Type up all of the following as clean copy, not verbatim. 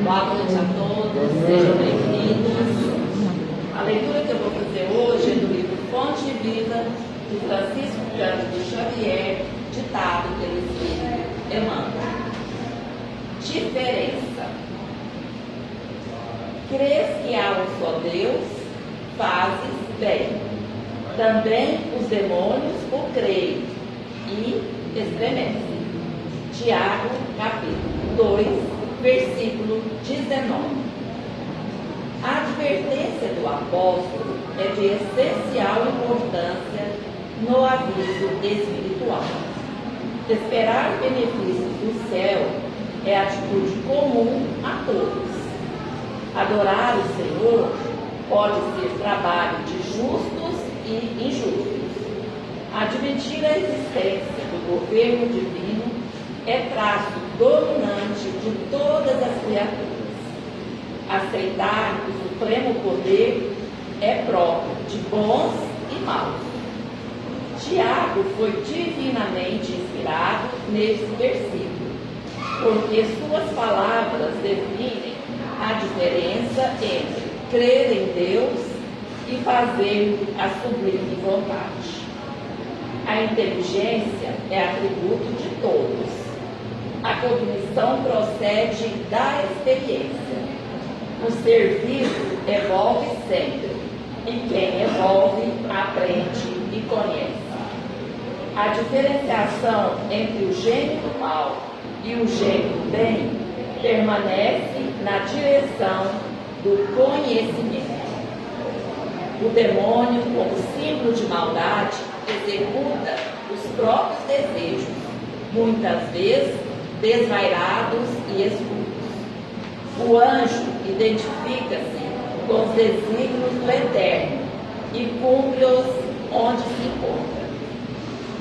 Boa noite a todos, sejam bem-vindos. A leitura que eu vou fazer hoje é do livro Fonte Viva, de Francisco Cândido Xavier, ditado pelo Espírito Emmanuel. Diferença. Crês que há um só Deus, fazes bem. Também os demônios o creem e estremecem. Tiago, capítulo 2, versículo 19. A advertência do apóstolo é de essencial importância no aviso espiritual. Esperar benefícios do céu é atitude comum a todos. Adorar o Senhor pode ser trabalho de justos e injustos. Admitir a existência do governo divino é traço dominante de todas as criaturas. Aceitar o supremo poder é próprio de bons e maus. Tiago foi divinamente inspirado neste versículo, porque suas palavras definem a diferença entre crer em Deus e fazer a sublime vontade. A inteligência é atributo de todos. A cognição procede da experiência. O serviço evolve sempre, e quem evolve aprende e conhece. A diferenciação entre o gênio do mal e o gênio do bem permanece na direção do conhecimento. O demônio, como símbolo de maldade, executa os próprios desejos, muitas vezes desvairados e escuros. O anjo identifica-se com os desígnios do Eterno e cumpre-os onde se encontra.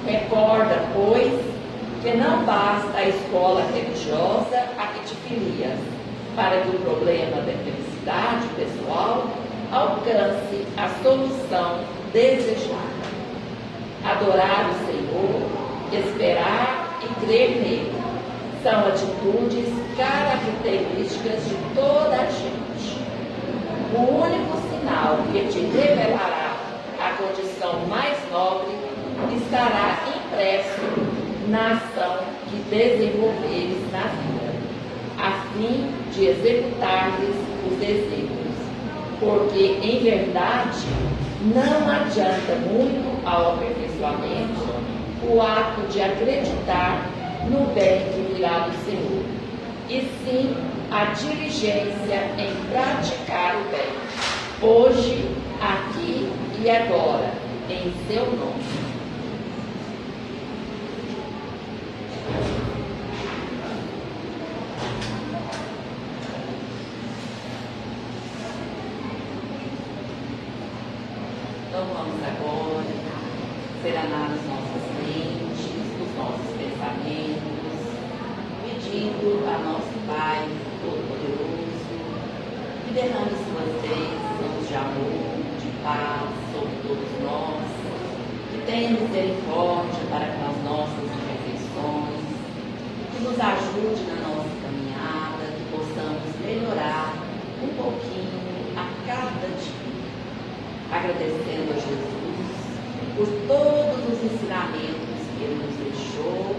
Recorda, pois, que não basta a escola religiosa a que te filias, para que o problema da felicidade pessoal alcance a solução desejada. Adorar o Senhor, esperar e crer nele são atitudes características de toda a gente. O único sinal que te revelará a condição mais nobre estará impresso na ação que desenvolveres na vida, a fim de executar-lhes os desígnios, porque, em verdade, não adianta muito ao aperfeiçoamento o ato de acreditar no bem que virá do Senhor, e sim a diligência em praticar o bem, hoje, aqui e agora, em seu nome. Então vamos agora serenar as nossas mentes, os nossos pensamentos, pedindo a nosso Pai Todo-Poderoso que derrame suas bênçãos de amor, de paz sobre todos nós, que tenha misericórdia para com as nossas imperfeições, que nos ajude na nossa caminhada, que possamos melhorar um pouquinho a cada dia. Agradecendo a Jesus por todos os ensinamentos que Ele nos deixou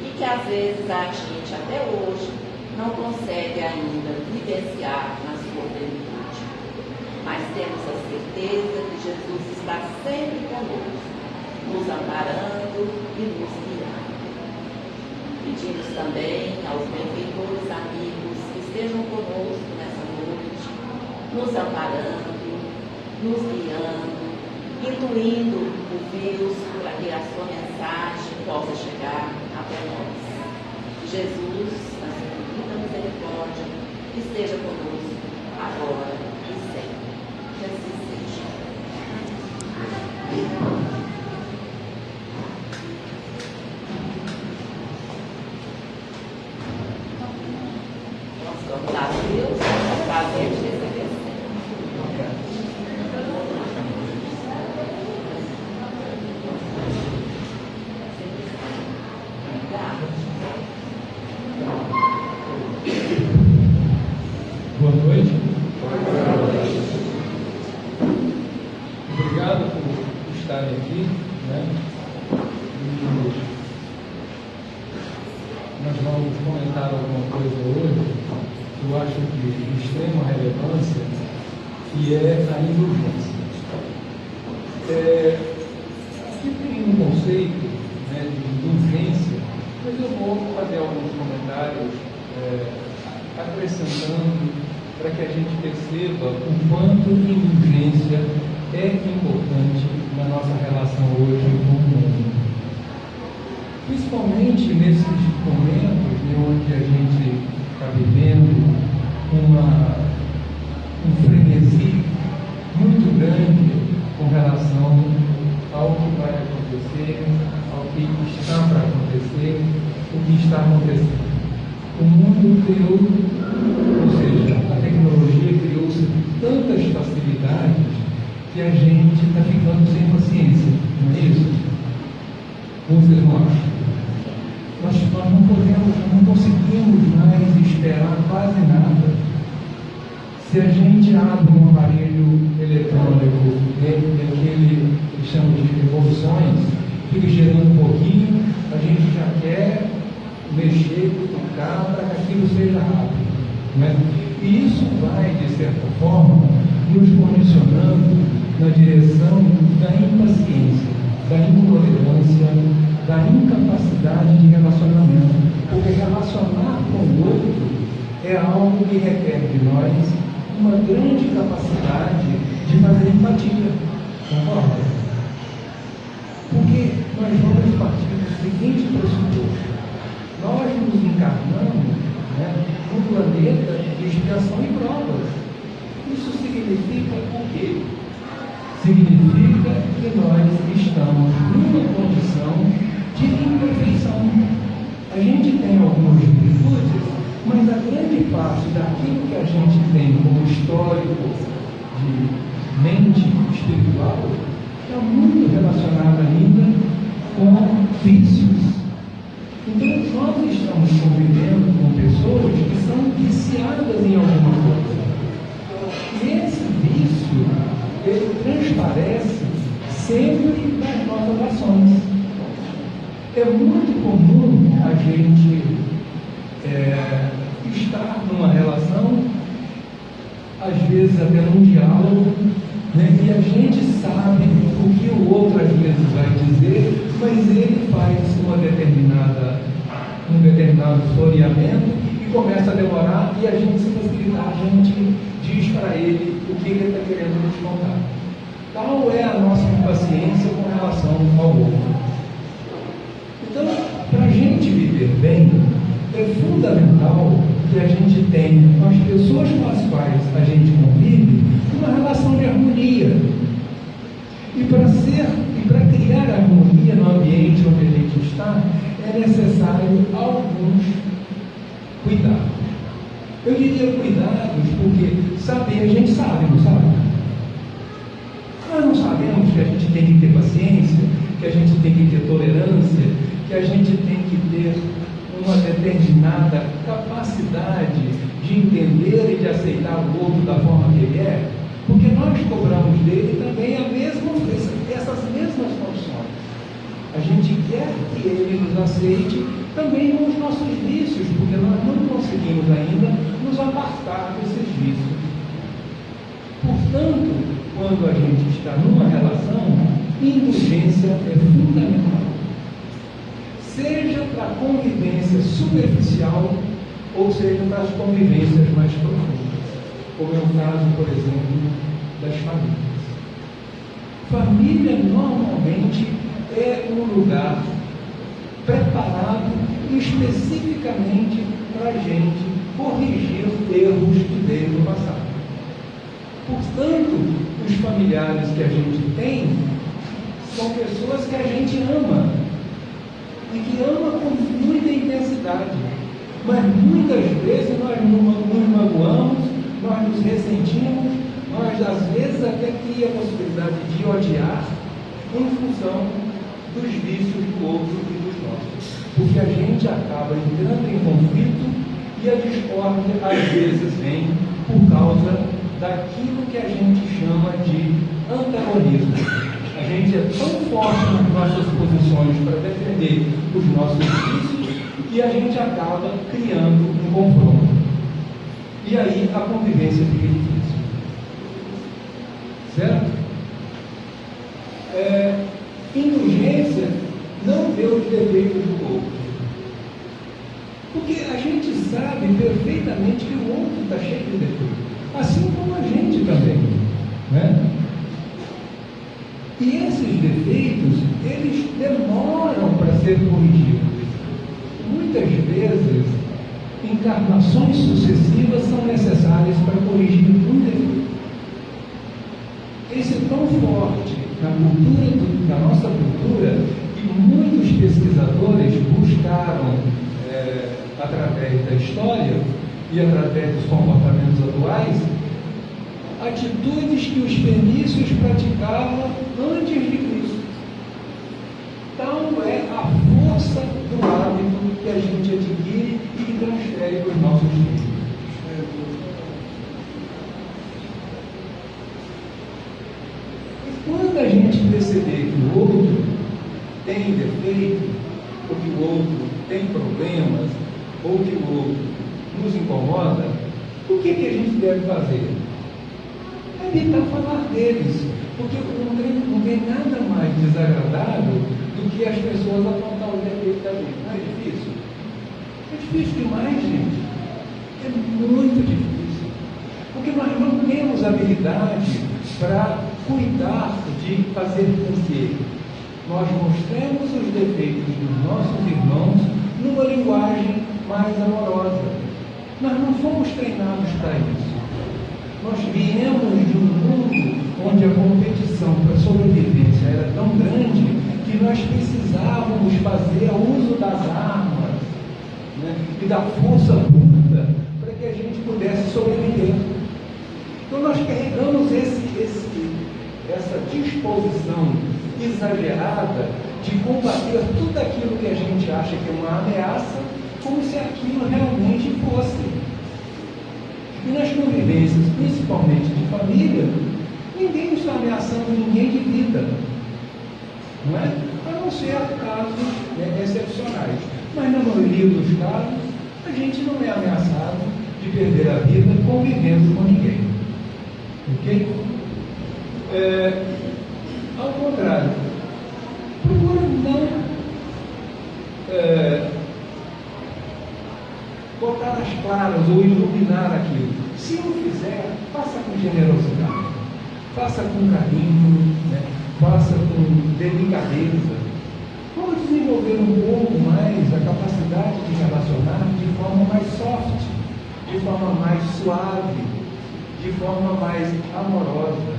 e que às vezes a gente até hoje não consegue ainda vivenciar na sua plenitude. Mas temos a certeza que Jesus está sempre conosco, nos amparando e nos guiando. Pedimos também aos benfeitores amigos que estejam conosco nessa noite, nos amparando, nos guiando, intuindo o vírus para que a sua mensagem possa chegar até nós. Jesus, na sua infinita misericórdia, esteja conosco, agora e sempre. Que assim seja. Nós vamos dar a Deus o prazer de receber. Boa noite. Obrigado por estarem aqui, né? Nós vamos comentar alguma coisa hoje que eu acho que de extrema relevância, que é a indulgência. Aqui tem um conceito, né, de indulgência, mas eu vou fazer alguns comentários acrescentando para que a gente perceba o quanto indulgência é importante na nossa relação hoje com o mundo. Principalmente nesses momentos onde a gente está vivendo um frenesi muito grande com relação ao que vai acontecer, ao que está para acontecer, o que está acontecendo. O mundo criou, ou seja, a tecnologia criou-se tantas facilidades que a gente está ficando sem paciência, não é isso? Vocês não acham? Nós não conseguimos mais esperar quase nada. Se a gente abre um aparelho eletrônico, daquele que chamam de revoluções, fica gerando um pouquinho, a gente já quer mexer, tocar para que aquilo seja rápido, né? E isso vai, de certa forma, nos condicionando na direção da impaciência, da intolerância, da incapacidade de relacionamento, porque relacionar com o outro é algo que requer de nós uma grande capacidade de fazer empatia, concorda? Porque nós vamos partir do seguinte pressuposto: nós nos encarnamos, né, no planeta de expiação e provas. Isso significa o quê? Significa que nós estamos numa condição de imperfeição. A gente tem algumas virtudes, mas a grande parte daquilo que a gente tem como histórico de mente espiritual está muito relacionado ainda com vícios. Então, nós estamos convivendo com pessoas que são viciadas em alguma coisa. E esse vício, ele transparece sempre nas nossas ações. É muito comum a gente estar numa relação, às vezes até num diálogo, né, e a gente sabe o que o outro às vezes vai dizer, mas ele faz um determinado floreamento e começa a demorar, e a gente, se facilitar, a gente diz para ele o que ele está querendo nos contar. Tal é a nossa impaciência com relação ao outro. Então, para a gente viver bem, é fundamental que a gente tenha com as pessoas com as quais a gente convive uma relação de harmonia. E para criar harmonia no ambiente onde a gente está, é necessário alguns cuidados. Eu diria cuidados porque saber, a gente sabe, não sabe? Nós não sabemos que a gente tem que ter paciência, que a gente tem que ter tolerância, que a gente tem que ter uma determinada capacidade de entender e de aceitar o outro da forma que ele é, porque nós cobramos dele também essas mesmas condições. A gente quer que ele nos aceite também com os nossos vícios, porque nós não conseguimos ainda nos apartar desses vícios. Portanto, quando a gente está numa relação, indulgência é fundamental. Seja para a convivência superficial, ou seja para as convivências mais profundas, como é o caso, por exemplo, das famílias. Família normalmente é um lugar preparado especificamente para a gente corrigir erros que veio no passado. Portanto, os familiares que a gente tem são pessoas que a gente ama e que ama com muita intensidade. Mas muitas vezes nós nos magoamos, nós nos ressentimos, nós às vezes até cria a possibilidade de odiar em função dos vícios do outro e dos nossos. Porque a gente acaba entrando em conflito e a discórdia às vezes vem por causa daquilo que a gente chama de antagonismo. A gente é tão forte nas nossas posições para defender os nossos vícios e a gente acaba criando um confronto. E aí a convivência fica difícil. Certo? Indulgência não vê os defeitos do outro. Porque a gente sabe perfeitamente que o outro está cheio de defeitos. Assim como a gente também. Né? E esses defeitos, eles demoram para ser corrigidos. Muitas vezes, encarnações sucessivas são necessárias para corrigir um defeito. Esse é tão forte na cultura, na nossa cultura, que muitos pesquisadores buscaram, através da história e através dos comportamentos atuais, atitudes que os fenícios praticavam antes de Cristo. Tal é a força do hábito que a gente adquire e que transfere para os nossos filhos. E quando a gente perceber que o outro tem defeito, ou que o outro tem problemas, ou que o outro nos incomoda, o que a gente deve fazer? Evitar falar deles, porque não tem nada mais desagradável do que as pessoas apontar o defeito da gente. Não é difícil? É difícil demais, gente. É muito difícil. Porque nós não temos habilidade para cuidar de fazer com que nós mostremos os defeitos dos nossos irmãos numa linguagem mais amorosa. Nós não fomos treinados para isso. Nós viemos de um mundo onde a competição para a sobrevivência era tão grande que nós precisávamos fazer uso das armas, né, e da força bruta para que a gente pudesse sobreviver. Então nós carregamos essa disposição exagerada de combater tudo aquilo que a gente acha que é uma ameaça, como se aquilo realmente fosse. E nas convivências, principalmente de família, ninguém está ameaçando ninguém de vida, não é? A não ser casos, né, excepcionais. Mas na maioria dos casos, a gente não é ameaçado de perder a vida convivendo com ninguém. Ok? Ao contrário, procura não botar as claras ou iluminar aquilo. Se não fizer, faça com generosidade, faça com carinho, né? Faça com delicadeza. Vamos desenvolver um pouco mais a capacidade de relacionar de forma mais soft, de forma mais suave, de forma mais amorosa.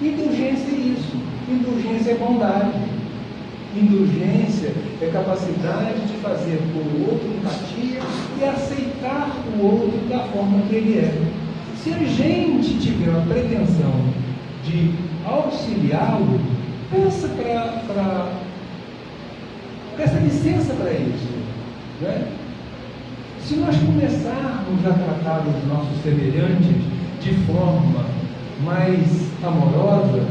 Indulgência é isso. Indulgência é bondade. Indulgência é capacidade de fazer por o outro empatia e aceitar o outro da forma que ele é. Se a gente tiver a pretensão de auxiliá-lo, peça licença para isso. Né? Se nós começarmos a tratar os nossos semelhantes de forma mais amorosa,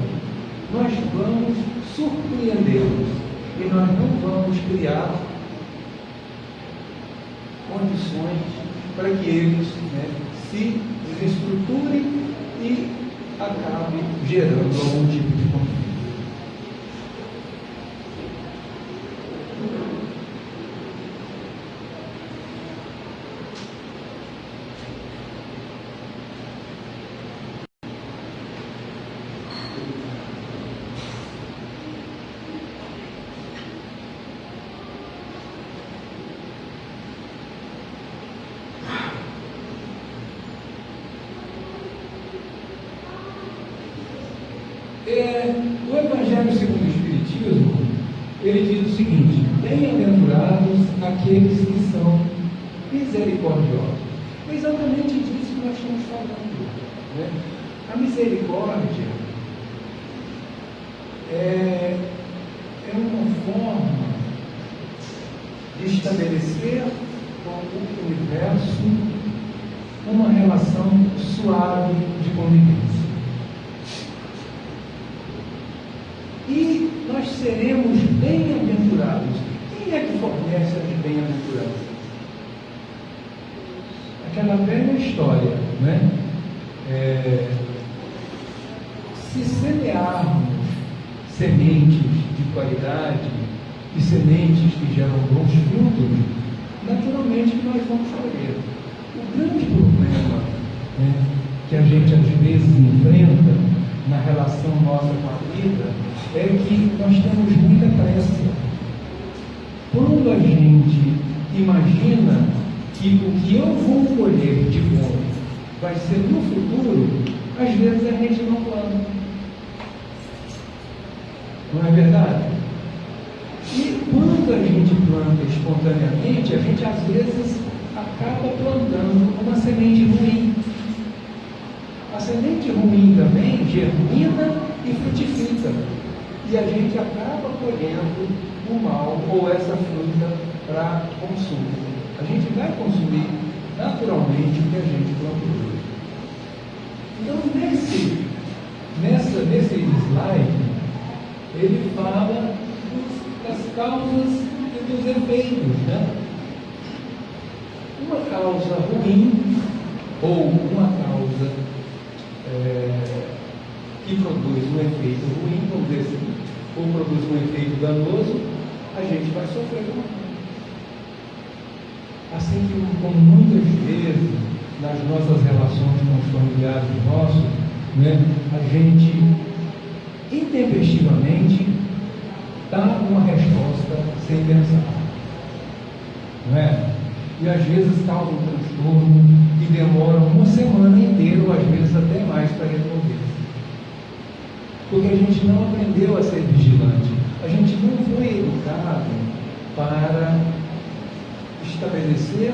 nós vamos surpreendê-los e nós não vamos criar condições para que eles, né, se desestruturem e acabem gerando algum tipo de conflito. O Evangelho segundo o Espiritismo, ele diz o seguinte: bem-aventurados aqueles que são misericordiosos. É exatamente disso que nós estamos falando, né? A misericórdia é uma forma de estabelecer com o universo uma relação suave de convivência. E nós seremos bem-aventurados. Quem é que fornece as bem-aventuranças? Aquela velha história, né? Se semearmos sementes de qualidade e sementes que geram bons frutos, naturalmente que nós vamos colher. O grande problema, né, que a gente às vezes enfrenta na relação nossa com a vida é que nós temos muita pressa. Quando a gente imagina que o que eu vou colher de bom vai ser no futuro, às vezes a gente não planta. Não é verdade? E quando a gente planta espontaneamente, a gente às vezes acaba plantando uma semente ruim. A semente ruim também germina e frutifica. E a gente acaba colhendo o mal ou essa fruta para consumo. A gente vai consumir naturalmente o que a gente plantou. Então, nesse slide, ele fala das causas e dos efeitos, né? Uma causa ruim ou uma causa que produz um efeito ruim, vamos dizer assim, ou produz um efeito danoso, a gente vai sofrer com isso. Assim como muitas vezes nas nossas relações com os familiares nossos, né, a gente intempestivamente dá uma resposta sem pensar, não é? E às vezes causa um transtorno e demora uma semana inteira, ou às vezes até mais, para resolver. Porque a gente não aprendeu a ser vigilante, a gente não foi educado para estabelecer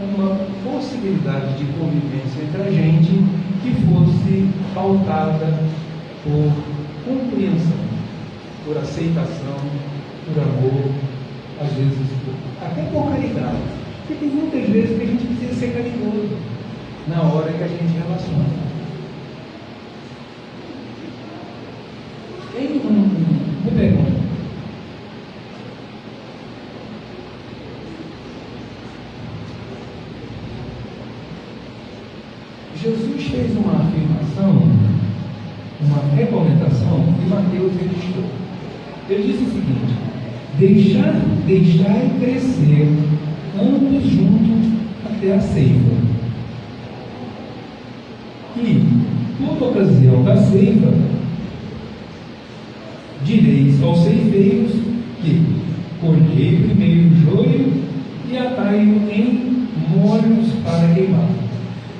uma possibilidade de convivência entre a gente que fosse pautada por compreensão, por aceitação, por amor, às vezes até por caridade. Porque tem muitas vezes que a gente precisa ser caridoso na hora que a gente relaciona. Tem uma pergunta. Jesus fez uma afirmação, uma recomendação, e Mateus registrou. Ele disse o seguinte: deixai crescer ambos juntos até a ceifa. E, por ocasião da ceifa, direis aos ceifeiros que colhei primeiro o joio e atai-o em molhos para queimar.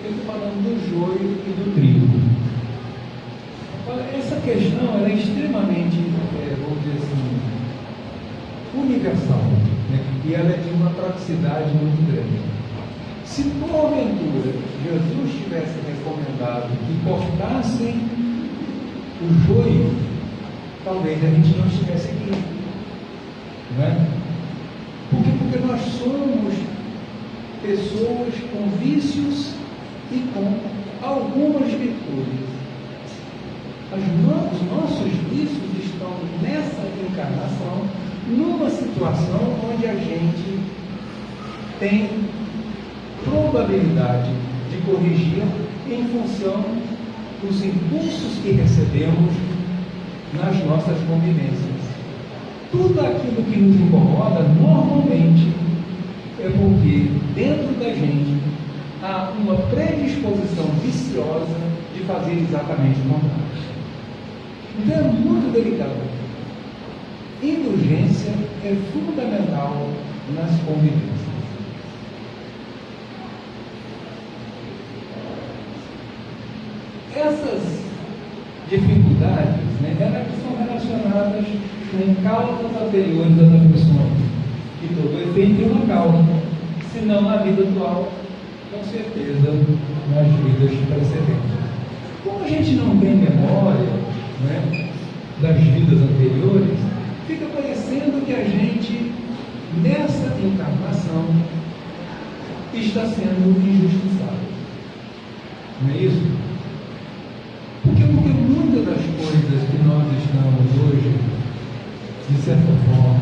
Eu estou falando do joio e do trigo. Essa questão ela é extremamente, vamos dizer assim, universal, né? E ela é de uma praticidade muito grande. Se porventura Jesus tivesse recomendado que cortassem o joio, talvez a gente não estivesse aqui, não é? Porque nós somos pessoas com vícios e com algumas virtudes. Os nossos vícios estão nessa encarnação, numa situação onde a gente tem probabilidade de corrigir em função dos impulsos que recebemos nas nossas convivências. Tudo aquilo que nos incomoda, normalmente, é porque dentro da gente há uma predisposição viciosa de fazer exatamente o contrário. Então é muito delicado. Indulgência é fundamental nas convivências. Essas dificuldades né? Elas são relacionadas com causas anteriores das aflições, que todo efeito tem uma causa, senão na vida atual, com certeza, nas vidas precedentes. Como a gente não tem memória, né, das vidas anteriores, fica parecendo que a gente, nessa encarnação, está sendo injustiçado. Não é isso? Porque muitas das coisas que nós estamos hoje, de certa forma,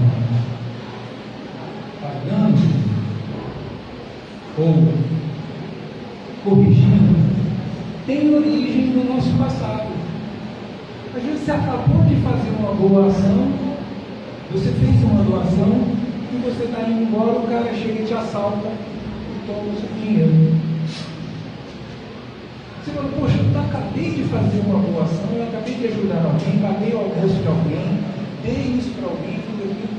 pagando ou corrigindo, tem origem no nosso passado. Às vezes você acabou de fazer uma boa ação, você fez uma doação e você está indo embora, o cara chega e te assalta e toma o seu dinheiro. Você fala, poxa, eu acabei de fazer uma boa ação, eu acabei de ajudar alguém, paguei o almoço de alguém, dei isso para alguém, tudo aquilo.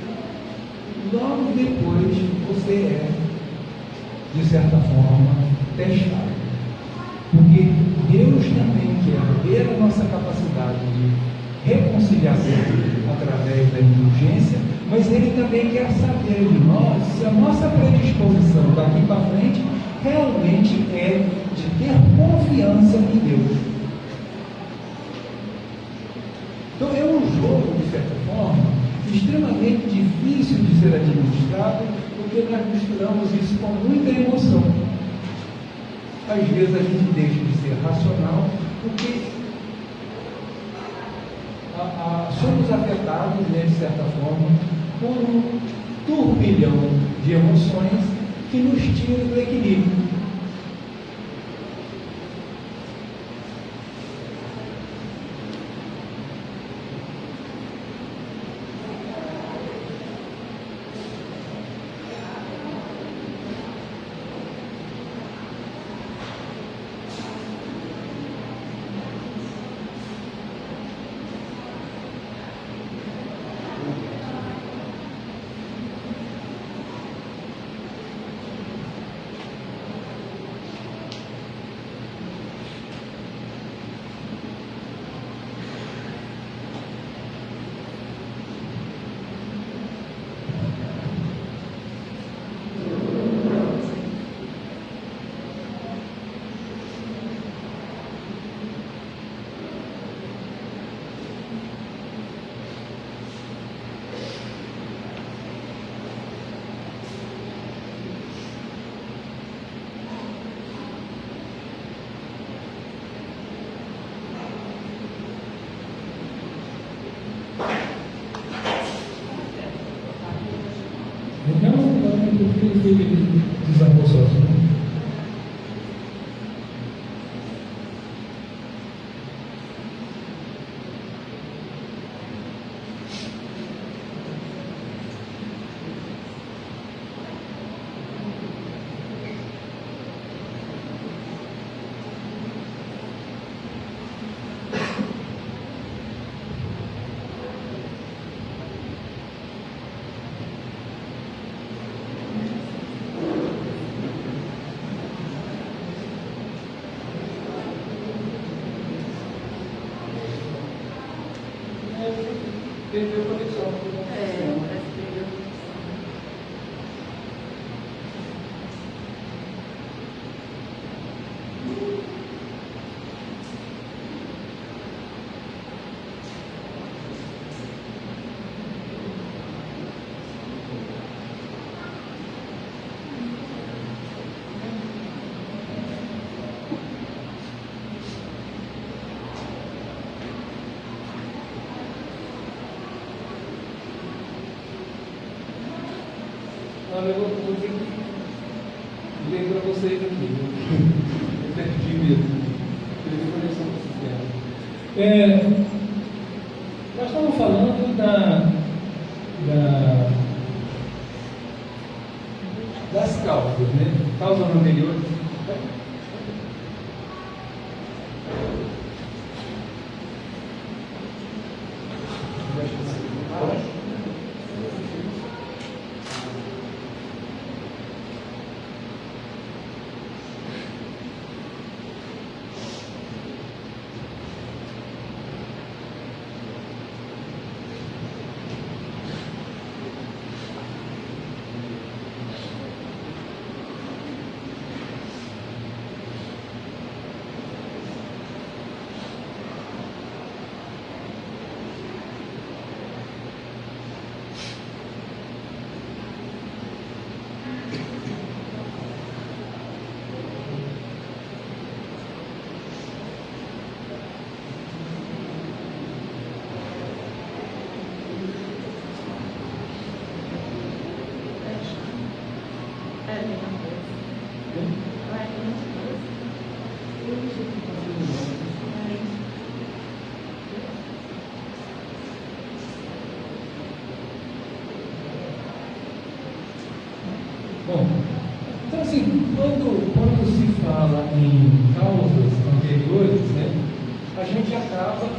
Logo depois você é, de certa forma, testado. Porque Deus também quer ver a nossa capacidade de reconciliação através da indulgência, mas Ele também quer saber de nós se a nossa predisposição daqui para frente realmente é de ter confiança em Deus. Então é um jogo, de certa forma, extremamente difícil de ser administrado, porque nós misturamos isso com muita emoção. Às vezes a gente deixa de ser racional, porque somos afetados, né, de certa forma, por um turbilhão de emoções que nos tiram do equilíbrio. Ele desarmou sozinho. Perdeu a conexão. Parece que perdeu. Olha, eu vou ter que ler para vocês aqui. Eu perdi mesmo. Perdi a conexão com o sistema. Nós estamos falando das causas, né? Causas anteriores. Bom, então assim, quando se fala em causas anteriores, né, a gente acaba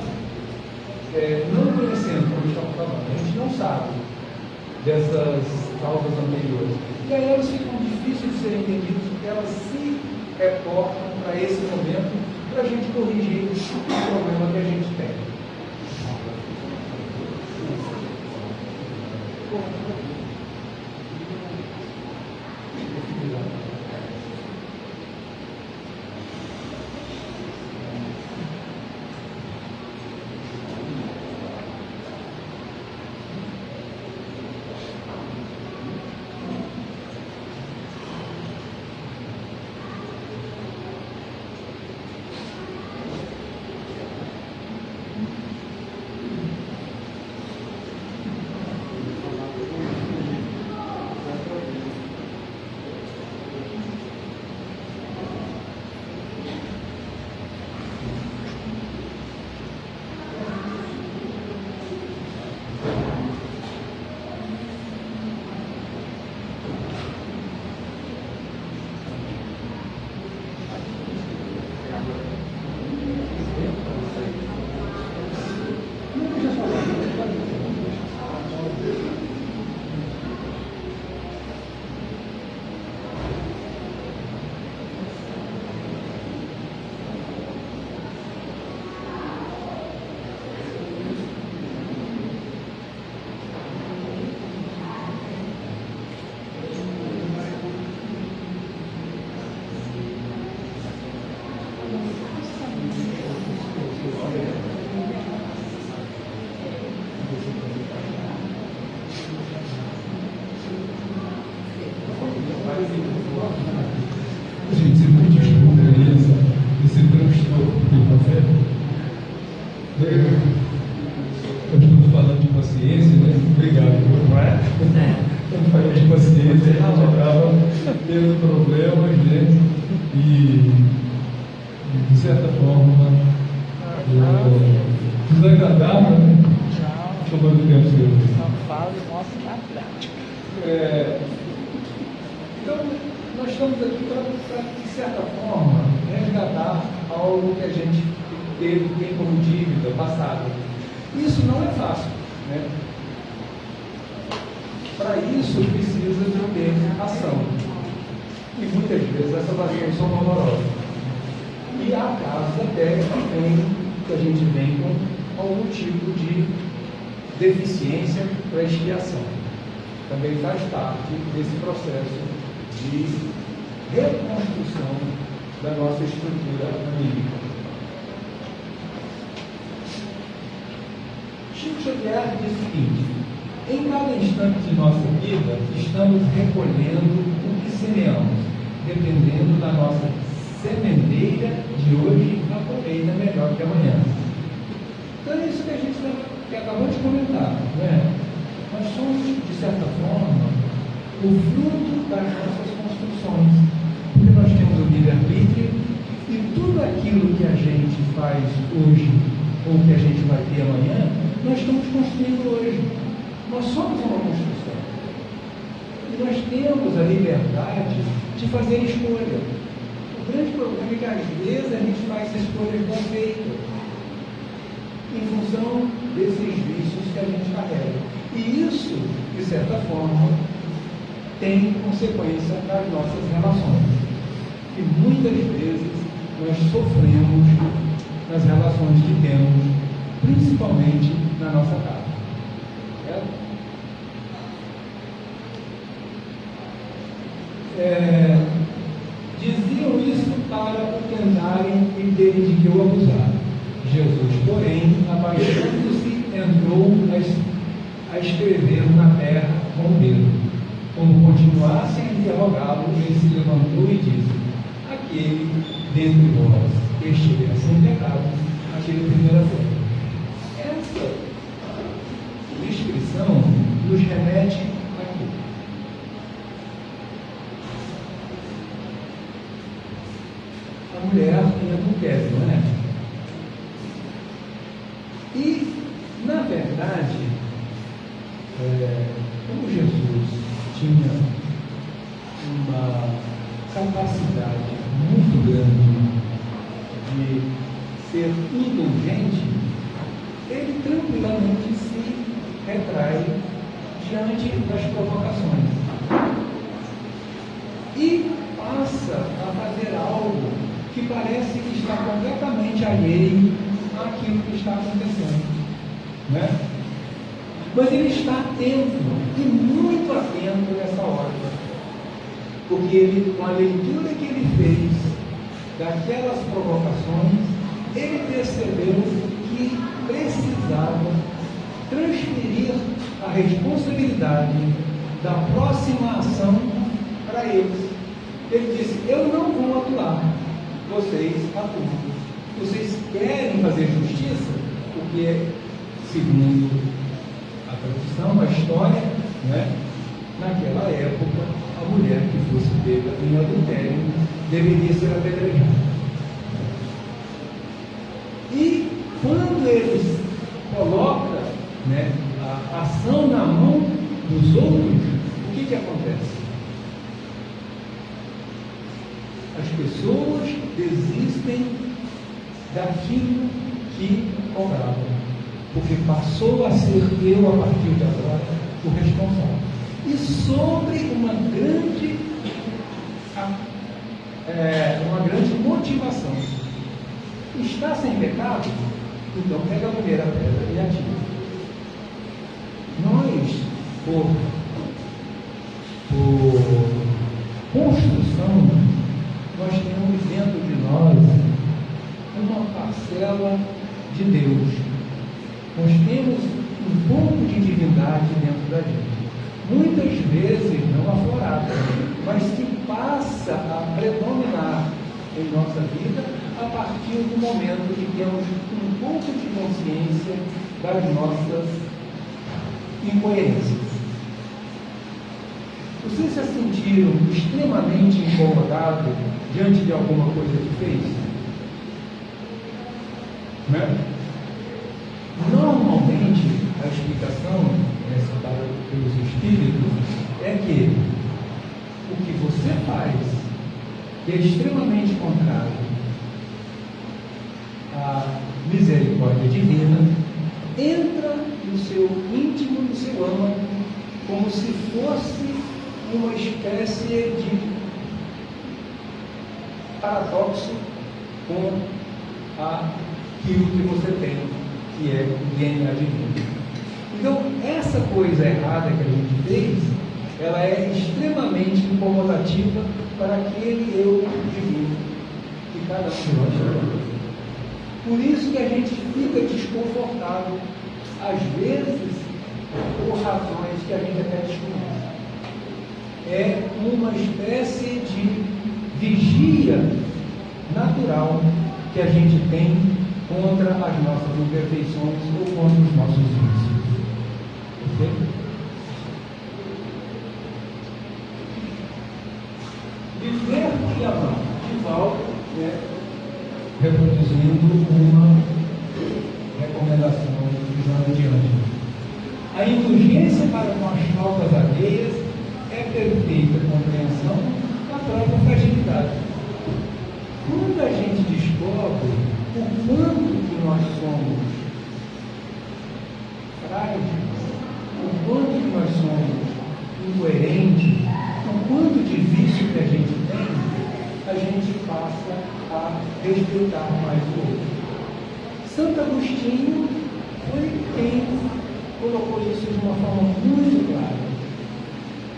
não conhecendo, como estamos falando, a gente não sabe dessas causas anteriores. E aí elas ficam difíceis de serem entendidas porque elas se reportam para esse momento para a gente corrigir o problema que a gente tem. Gente, você me desculpa esse transtorno que eu estou falando de paciência, né? Obrigado, Quando falando de paciência, a gente acaba tendo problemas, né? E, de certa forma, desagradável, né? Tomando tempo seu. Só falo e mostro na prática. Então, nós estamos aqui para, de certa forma, resgatar algo que a gente tem como dívida passada. Isso não é fácil, né? Para isso, precisa de ter ação. E muitas vezes essas ações são dolorosas. E há casos até que a gente vem com algum tipo de deficiência para expiação. Também faz parte desse processo de reconstrução da nossa estrutura anímica. Chico Xavier diz o seguinte: em cada instante de nossa vida, estamos recolhendo o que semeamos, dependendo da nossa sementeira de hoje, a colheita melhor que amanhã. Então é isso que a gente acabou de comentar, né? Nós somos, de certa forma, o fruto das nossas construções, porque nós temos o livre-arbítrio e tudo aquilo que a gente faz hoje, ou que a gente vai ter amanhã, nós estamos construindo hoje. Nós somos uma construção. E nós temos a liberdade de fazer escolha. O grande problema é que às vezes a gente faz escolhas mal feitas, em função desses vícios que a gente carrega. E isso, de certa forma, tem consequência nas nossas relações. E muitas vezes nós sofremos nas relações que temos, principalmente na nossa casa. Diziam isso para o tentarem impedir de que eu abusar. Jesus, porém, abaixando-se, entrou a escrever na terra com o dedo. Como continuassem a interrogá-lo, ele se levantou e disse: aquele dentre vós que estiver sem pecado, atire a primeira pedra. Essa descrição nos remete aqui. a mulher em adultério, não é? E, na verdade, como Jesus tinha uma capacidade muito grande de ser indulgente, ele tranquilamente se retrai diante das provocações e passa a fazer algo que parece que está completamente alheio àquilo que está acontecendo, né? Mas ele está atento, e muito atento nessa hora, porque ele, com a leitura que ele fez daquelas provocações, ele percebeu que precisava transferir a responsabilidade da próxima ação para eles. Ele disse: eu não vou atuar, vocês atuam. Vocês querem fazer justiça, porque, segundo a tradição, a história, né, naquela época, a mulher que fosse pega em adultério deveria ser apedrejada. E quando eles colocam, né, a ação na mão dos outros, o que acontece? As pessoas desistem daquilo que cobravam, porque passou a ser eu, a partir de agora, o responsável. E sobre uma grande motivação. Está sem pecado? Então pega a primeira pedra e atira. Nós, por construção, nós temos dentro de nós uma parcela de Deus. Nós temos um pouco de divindade dentro da gente. Muitas vezes não aflorada, mas que passa a predominar em nossa vida a partir do momento que temos um pouco de consciência das nossas incoerências. Vocês se sentiram extremamente incomodados diante de alguma coisa que fez? Né? Normalmente, a explicação dada pelos Espíritos é que o que você faz, que é extremamente contrário à misericórdia divina, entra no seu íntimo, no seu âmago, como se fosse uma espécie de paradoxo com aquilo que você tem, que é o DNA divino. Então, essa coisa errada que a gente fez, ela é extremamente incomodativa para aquele eu divino que cada um de nós tem. Por isso que a gente fica desconfortável, às vezes, por razões que a gente até desconhece. É uma espécie de vigia natural que a gente tem contra as nossas imperfeições ou contra os nossos vícios. Ok? Viver e amar. De volta, reproduzindo uma recomendação de Joana de Ângeles. A indulgência para com as faltas alheias é perfeita compreensão da própria fragilidade. Quando a gente descobre o quanto que nós somos frágeis, o quanto que nós somos incoerentes, o quanto de vício que a gente tem, a gente passa a respeitar mais o outro. Santo Agostinho foi quem colocou isso de uma forma muito clara.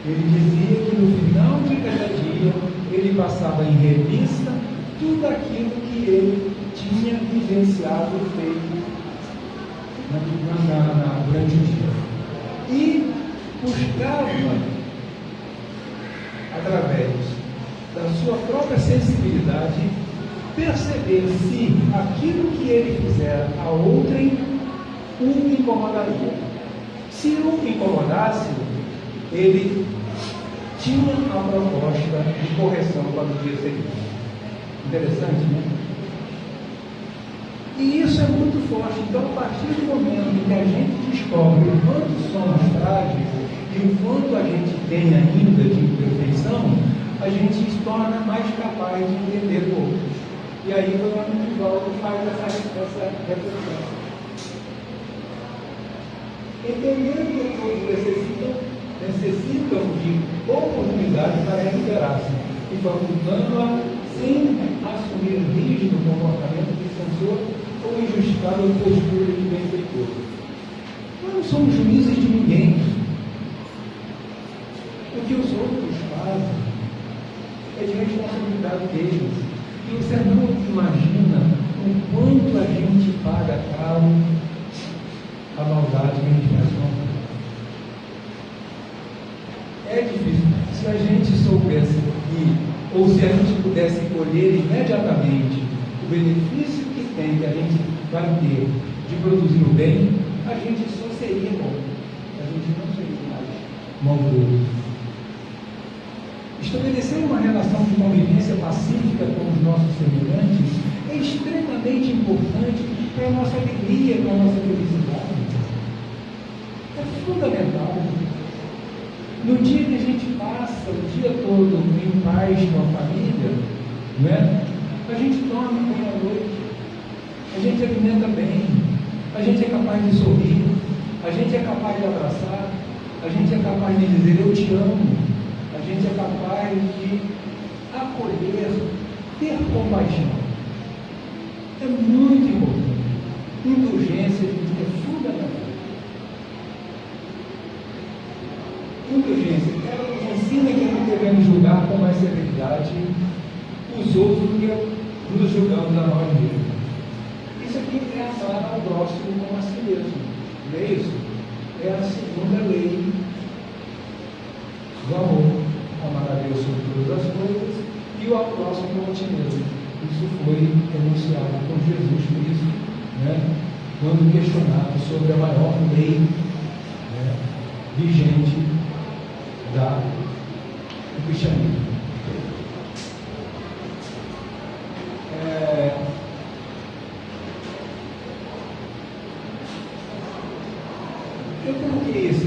Ele dizia que no final de cada dia ele passava em revista tudo aquilo que ele tinha vivenciado e feito durante o dia. E buscava, através da sua própria sensibilidade, perceber se aquilo que ele fizer a outrem o incomodaria. Se o incomodasse, ele tinha a proposta de correção para o dia seguinte. Interessante, né? E isso é muito forte. Então, a partir do momento que a gente descobre o quanto somos frágeis e o quanto a gente tem ainda de imperfeição, a gente se torna mais capaz de entender outros. E aí o Divaldo faz essa reflexão. Entender que todos necessitam de oportunidade para recuperar-se e facultando-a sem assumir rígido comportamento de censor ou injustificável postura de benfeitor. Nós não somos juízes de ninguém. O que os outros fazem é de responsabilidade deles. E você não imagina o quanto a gente paga caro a maldade que a gente faz com a vida. É difícil. Se a gente soubesse ou se a gente pudesse colher imediatamente o benefício que tem, que a gente vai ter de produzir o bem, a gente só seria bom. A gente não seria mais maldoso. Estabelecer uma relação de convivência pacífica com os nossos semelhantes é extremamente importante para a nossa alegria, para a nossa felicidade. É fundamental. No dia que a gente passa o dia todo em paz com a família, né? A gente dorme bem à noite, a gente alimenta bem, a gente é capaz de sorrir, a gente é capaz de abraçar, a gente é capaz de dizer eu te amo, a gente é capaz de acolher, ter compaixão. É muito importante. Indulgência é fundamental. Indulgência, ela nos ensina que não devemos julgar com mais severidade os outros do que nos julgamos a nós mesmos. Isso aqui é amar ao próximo como a si mesmo. Não é isso? É a segunda lei do amor. Amar a Deus sobre todas as coisas e o ao próximo como a ti mesmo. Isso foi enunciado por Jesus Cristo, né? Quando questionado sobre a maior lei, né, vigente do cristianismo. Eu coloquei isso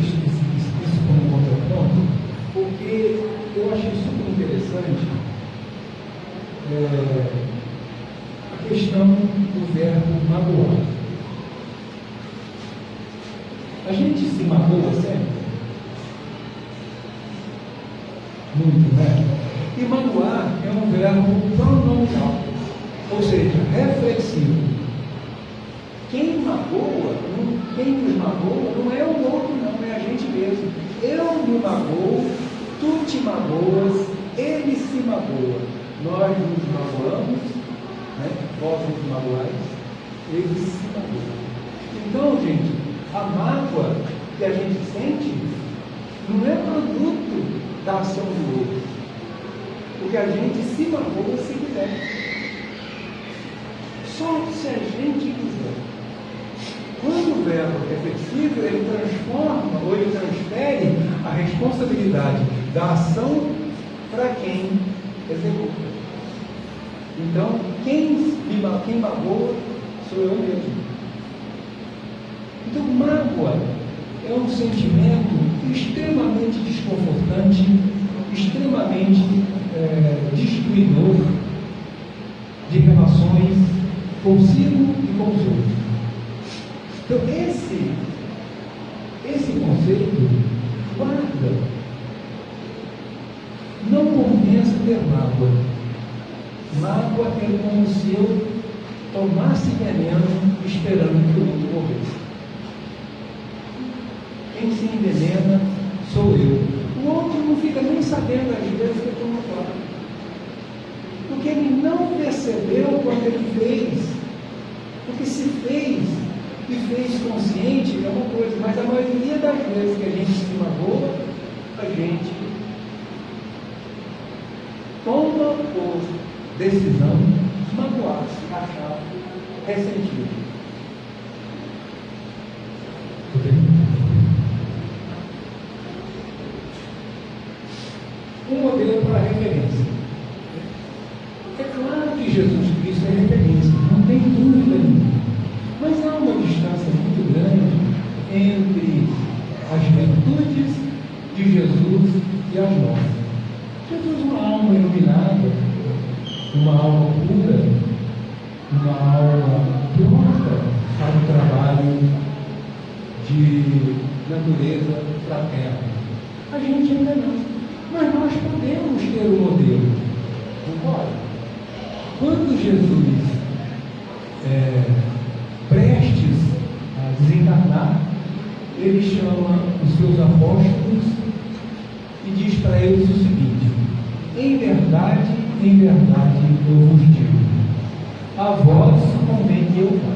como contraponto porque eu achei super interessante a questão do verbo magoar. A gente se magoa sempre? Muito, né? E magoar é um verbo pronominal, ou seja, reflexivo. Quem nos magoa não é o outro, não, é a gente mesmo. Eu me magoo, tu te magoas, ele se magoa. Nós nos magoamos, né? Vós nos magoais, ele se magoa. Então, gente, a mágoa que a gente sente não é produto da ação do outro, porque a gente se magoa se quiser. Só se a gente quiser. Quando o verbo é reflexivo, ele transforma ou ele transfere a responsabilidade da ação para quem executa. Então, quem magoa sou eu mesmo. Então, mágoa é um sentimento extremamente desconfortante, extremamente destruidor de relações consigo e com os outros. Então, esse conceito, guarda. Não compensa ter mágoa. Mágoa é como se eu tomasse veneno esperando que o outro morresse. Quem se envenena sou eu. O outro não fica nem sabendo às vezes que eu estou no quarto. Porque ele não percebeu quando ele fez. Porque se fez e fez consciente é uma coisa, mas a maioria das vezes que a gente se magoa, a gente toma por decisão magoar-se, achar ressentido. Um modelo para referência. É claro que Jesus Cristo é referência, não tem dúvida nenhuma. Mas há uma distância muito grande entre as virtudes de Jesus e as nossas. Jesus é uma alma iluminada, uma alma pura, uma alma pronta para o trabalho de natureza fraterna. A gente ainda não, mas nós podemos ter um modelo. Concorda? Quando Jesus prestes a desencarnar, ele chama os seus apóstolos e diz para eles o seguinte: em verdade eu vos digo, a vós convém que eu vá.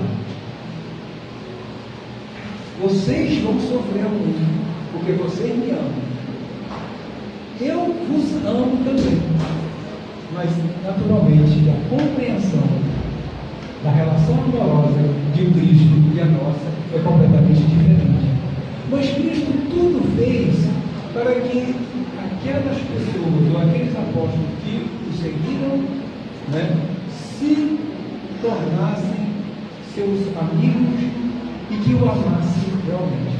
Vocês vão sofrer muito, porque vocês me amam. Eu vos amo também. Mas, naturalmente, a compreensão da relação amorosa de Cristo e a nossa é completamente diferente. Mas Cristo tudo fez para que aquelas pessoas, ou aqueles apóstolos que o seguiram, se tornassem seus amigos e que o amassem realmente.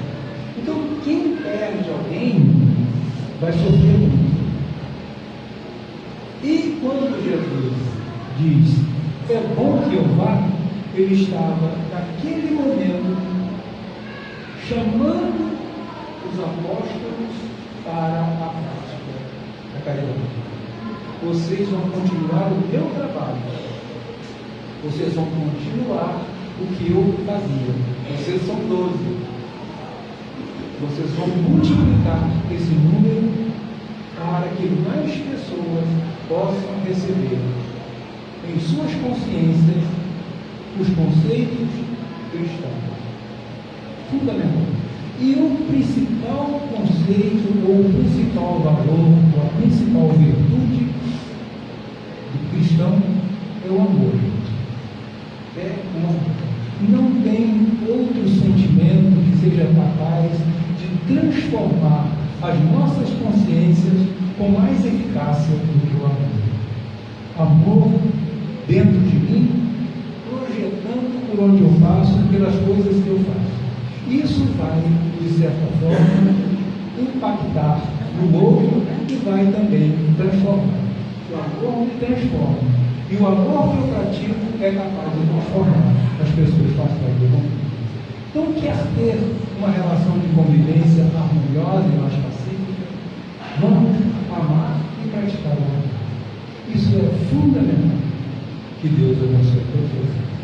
Então, quem perde alguém vai sofrer muito. E quando Jesus diz, é bom que eu vá, ele estava, naquele momento, chamando os apóstolos para a prática da caridade. Vocês vão continuar o meu trabalho. Vocês vão continuar o que eu fazia. Vocês são 12. Vocês vão multiplicar esse número para que mais pessoas possam receber em suas consciências os conceitos cristãos. Fundamental. E o principal conceito, ou o principal valor, ou a principal virtude do cristão é o amor. É o amor. Não tem outro sentimento que seja capaz de transformar as nossas consciências com mais eficácia do que o amor. Amor dentro de mim, projetando por onde eu passo, pelas coisas que eu faço. Isso vai, de certa forma, impactar no outro e vai também transformar. O amor me transforma. E o amor que eu pratico é capaz de transformar as pessoas facilmente. Então, quer ter uma relação de convivência harmoniosa e mais pacífica? Vamos amar e praticar o amor. Isso é fundamental. Que Deus abençoe a todos.